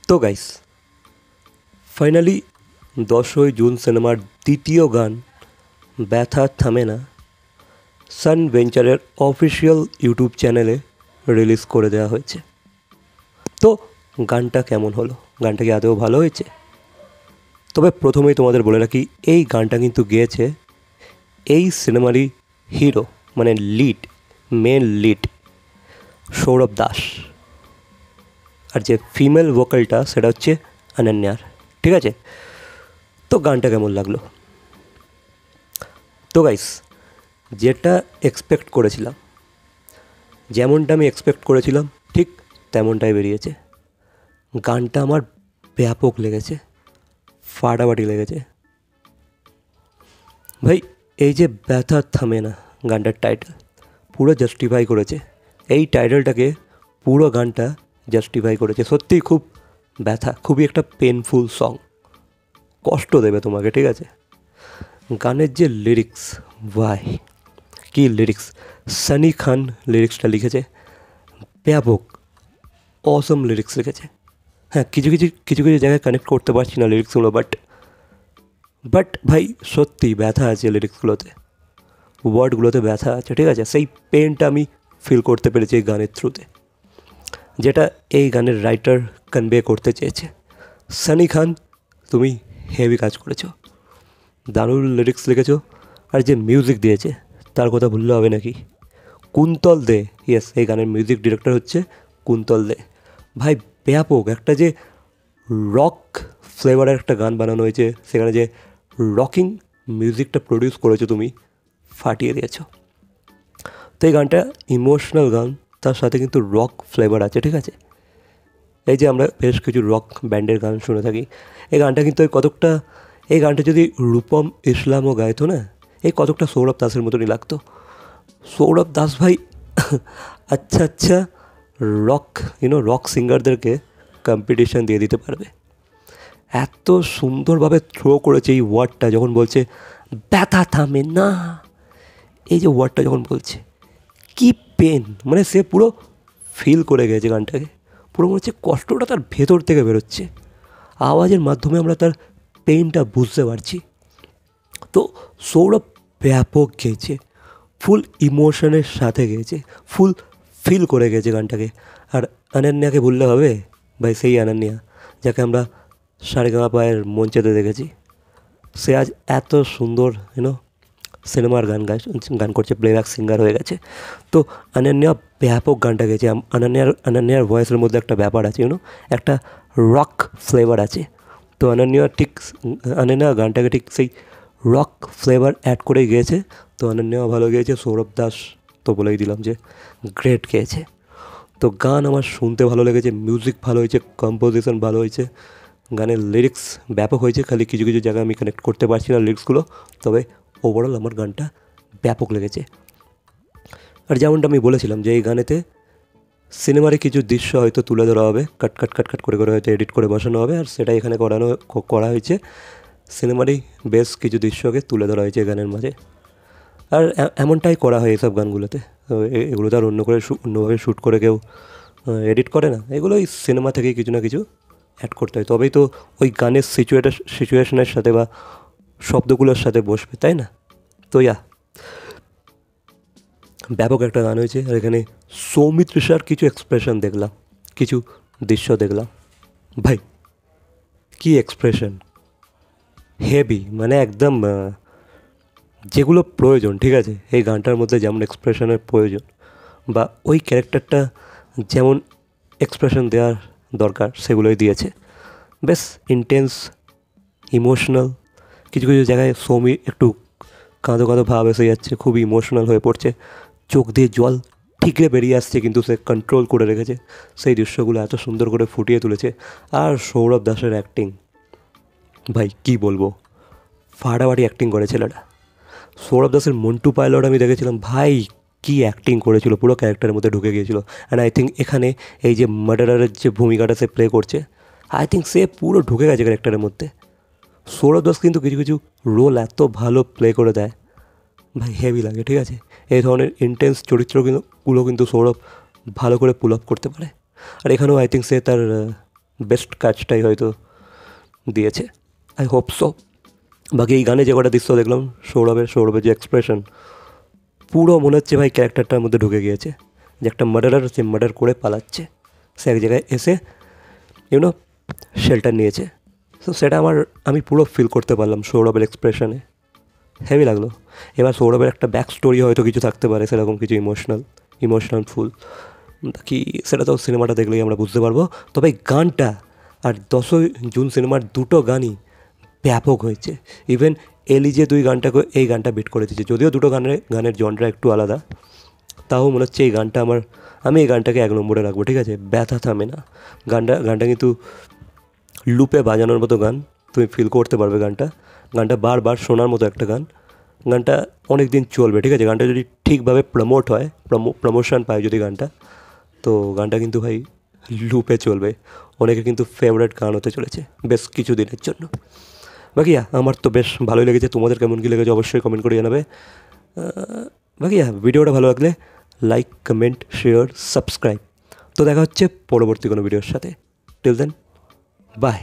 তো guys, finally 10ই June সিনেমার দ্বিতীয় গান ব্যথা থামে না সান ভেঞ্চারের অফিসিয়াল ইউটিউব চ্যানেলে রিলিজ করে দেওয়া হয়েছে। তো গানটা কেমন হলো? গানটা কি আদৌ ভালো হয়েছে? তবে প্রথমেই তোমাদের বলে রাখি, এই গানটা কিন্তু গেয়েছে এই সিনেমারই হিরো, মানে মেন লিড সৌরভ দাস, আর যে ফিমেল ভোকালটা সেটা হচ্ছে অনন্যার। ঠিক আছে, তো গানটা কেমন লাগলো? তো গাইস, যেটা এক্সপেক্ট করেছিলাম, যেমনটা আমি এক্সপেক্ট করেছিলাম ঠিক তেমনটাই বেরিয়েছে। গানটা আমার ব্যাপক লেগেছে, ফাটাফাটি লেগেছে ভাই। এই যে ব্যথা থামে না গানটার টাইটেল পুরো জাস্টিফাই করেছে, এই টাইটেলটাকে পুরো গানটা জাস্টিফাই করেছে। সত্যিই খুব ব্যথা, খুবই একটা পেনফুল সং, কষ্ট দেবে তোমাকে। ঠিক আছে, গানের যে লিরিক্স, ভাই কি লিরিক্স! সানি খান লিরিক্সটা লিখেছে, ব্যাপক অসম লিরিক্স লিখেছে। হ্যাঁ, কিছু কিছু জায়গায় কানেক্ট করতে পারছি না লিরিক্সগুলো, বাট ভাই সত্যি ব্যথা আছে লিরিক্সগুলোতে, ওয়ার্ডগুলোতে ব্যথা আছে। ঠিক আছে, সেই পেনটা আমি ফিল করতে পেরেছি এই গানের থ্রুতে, যেটা এই গানের রাইটার কনভে করতে চেয়েছে। সানি খান, তুমি হেভি কাজ করেছো, দারুণ লিরিক্স লিখেছো। আর যে মিউজিক দিয়েছে তার কথা ভুললে হবে নাকি? কুন্তল দে, ইয়েস, এই গানের মিউজিক ডিরেক্টর হচ্ছে কুন্তল দে। ভাই ব্যাপক একটা যে রক ফ্লেভারের একটা গান বানানো হয়েছে, সেখানে যে রকিং মিউজিকটা প্রডিউস করেছো তুমি, ফাটিয়ে দিয়েছো। তো এই গানটা ইমোশনাল গান, তার সাথে কিন্তু রক ফ্লেভার আছে। ঠিক আছে, এই যে আমরা বেশ কিছু রক ব্যান্ডের গান শুনে থাকি, এই গানটা কিন্তু এই গানটা যদি রূপম ইসলামও গাইতো না, এই কতকটা সৌরভ দাসের মতনই লাগতো। সৌরভ দাস ভাই আচ্ছা রক সিঙ্গারদেরকে কম্পিটিশান দিয়ে দিতে পারবে। এত সুন্দরভাবে থ্রো করেছে এই ওয়ার্ডটা, যখন বলছে ব্যথা থামে না, এই যে ওয়ার্ডটা যখন বলছে, কি পেন, মানে সে পুরো ফিল করে গেছে গানটাকে, পুরো মনে হচ্ছে কষ্টটা তার ভেতর থেকে বেরোচ্ছে, আওয়াজের মাধ্যমে আমরা তার পেইনটা বুঝতে পারছি। তো সৌরভ ব্যাপক গেয়েছে, ফুল ইমোশনের সাথে গেয়েছে, ফুল ফিল করে গেছে গানটাকে। আর অনন্যাকে বললে হবে, ভাই সেই অনন্যা যাকে আমরা সারেগামাপায়ের মঞ্চেতে দেখেছি, সে আজ এত সুন্দর সিনেমার গান করছে, প্লেব্যাক সিঙ্গার হয়ে গেছে। তো অনন্যা ব্যাপক গানটা গেছে। অনন্যার ভয়েসের মধ্যে একটা ব্যাপার আছে, একটা রক ফ্লেভার আছে। তো অনন্যা গানটাকে ঠিক সেই রক ফ্লেভার অ্যাড করে গিয়েছে। তো অনন্যাও ভালো গিয়েছে, সৌরভ দাস তো বলেই দিলাম যে গ্রেট গেয়েছে। তো গান আমার শুনতে ভালো লেগেছে, মিউজিক ভালো হয়েছে, কম্পোজিশন ভালো হয়েছে, গানের লিরিক্স ব্যাপক হয়েছে। খালি কিছু জায়গায় আমি কানেক্ট করতে পারছি না লিরিক্সগুলো, তবে ওভারঅল আমার গানটা ব্যাপক লেগেছে। আর যেমনটা আমি বলেছিলাম যে এই গানেতে সিনেমারে কিছু দৃশ্য হয়তো তুলে ধরা হবে, কাট করে হয়তো এডিট করে বসানো হবে, আর সেটা এখানে করা হয়েছে। সিনেমারই বেশ কিছু দৃশ্যকে তুলে ধরা হয়েছে গানের মাঝে, আর এমনটাই করা হয় এইসব গানগুলোতে। এগুলো তো আর অন্যভাবে শ্যুট করে কেউ এডিট করে না, এগুলোই সিনেমা থেকেই কিছু না কিছু অ্যাড করতে হয়, তবেই তো ওই গানের সিচুয়েশনের সাথে বা শব্দগুলোর সাথে বসবে, তাই না? তো ব্যাপক একটা গান হয়েছে। আর এখানে সৌমিত্রিষার কিছু এক্সপ্রেশন দেখলাম, কিছু দৃশ্য দেখলাম, ভাই কি এক্সপ্রেশন, হেভি, মানে একদম যেগুলো প্রয়োজন। ঠিক আছে, এই গানটার মধ্যে যেমন এক্সপ্রেশনের প্রয়োজন বা ওই ক্যারেক্টারটা যেমন এক্সপ্রেশন দেওয়ার দরকার সেগুলোই দিয়েছে। বেশ ইন্টেন্স, ইমোশনাল, কিছু জায়গায় সৌমি একটু কাঁদো ভাব এসে যাচ্ছে, খুবই ইমোশনাল হয়ে পড়ছে, চোখ দিয়ে জল ঠিকরে বেরিয়ে আসছে, কিন্তু সে কন্ট্রোল করে রেখেছে। সেই দৃশ্যগুলো এত সুন্দর করে ফুটিয়ে তুলেছে। আর সৌরভ দাসের অ্যাক্টিং, ভাই কি বলবো, ফাটাফাটি অ্যাক্টিং করে ছেলেটা। সৌরভ দাসের মন্টু পাইলট আমি দেখেছিলাম, ভাই কি অ্যাক্টিং করেছিল, পুরো ক্যারেক্টারের মধ্যে ঢুকে গিয়েছিল। অ্যান্ড আই থিঙ্ক এখানে এই যে মার্ডারারের যে ভূমিকাটা সে প্লে করছে, আই থিঙ্ক সে পুরো ঢুকে গেছে ক্যারেক্টারের মধ্যে। সৌরভ দাস কিন্তু কিছু রোল এত ভালো প্লে করে দেয়, ভাই হেভি লাগে। ঠিক আছে, এই ধরনের ইন্টেন্স চরিত্রগুলো কিন্তু সৌরভ ভালো করে পুল আপ করতে পারে। আর এখানেও আই থিঙ্ক সে তার বেস্ট কাজটাই হয়তো দিয়েছে, আই হোপ সো। বাকি এই গানে যে কটা দৃশ্য দেখলাম, সৌরভের যে এক্সপ্রেশন, পুরো মনে হচ্ছে ভাই ক্যারেক্টারটার মধ্যে ঢুকে গিয়েছে, যে একটা মার্ডারার, সে মার্ডার করে পালাচ্ছে, সে এক জায়গায় এসে ইউনো শেল্টার নিয়েছে। তো সেটা আমি পুরো ফিল করতে পারলাম সৌরভের এক্সপ্রেশনে, হেভি লাগলো। এবার সৌরভের একটা ব্যাক স্টোরি হয়তো কিছু থাকতে পারে, সেরকম কিছু ইমোশনাল ফুল, কি সেটা তো সিনেমাটা দেখলেই আমরা বুঝতে পারবো। তবে গানটা আর 10ই জুন সিনেমার দুটো গানই ব্যাপক হয়েছে। ইভেন এলিজে গানটাকে এই গানটা বিট করে দিয়েছে, যদিও দুটো গানের জনরা একটু আলাদা, তাও মনে হচ্ছে এই গানটা আমি এই গানটাকে 1 নম্বরে রাখবো, ঠিক আছে। ব্যথা থামে না গানটা কিন্তু লুপে বাজানোর মতো গান, তুমি ফিল করতে পারবে গানটা বারবার শোনার মতো একটা গানটা অনেক দিন চলবে, ঠিক আছে। গানটা যদি ঠিকভাবে প্রমোট হয়, প্রমোশন পায় যদি গানটা, তো গানটা কিন্তু ভাই লুপে চলবে, অনেকের কিন্তু ফেভারিট গান হতে চলেছে বেশ কিছু দিনের জন্য। বাকি আমার তো বেশ ভালোই লেগেছে, তোমাদের কেমন কী লেগেছে অবশ্যই কমেন্ট করে জানাবে। বাকি ভিডিওটা ভালো লাগলে লাইক, কমেন্ট, শেয়ার, সাবস্ক্রাইব। তো দেখা হচ্ছে পরবর্তী কোনো ভিডিওর সাথে। Till then, by.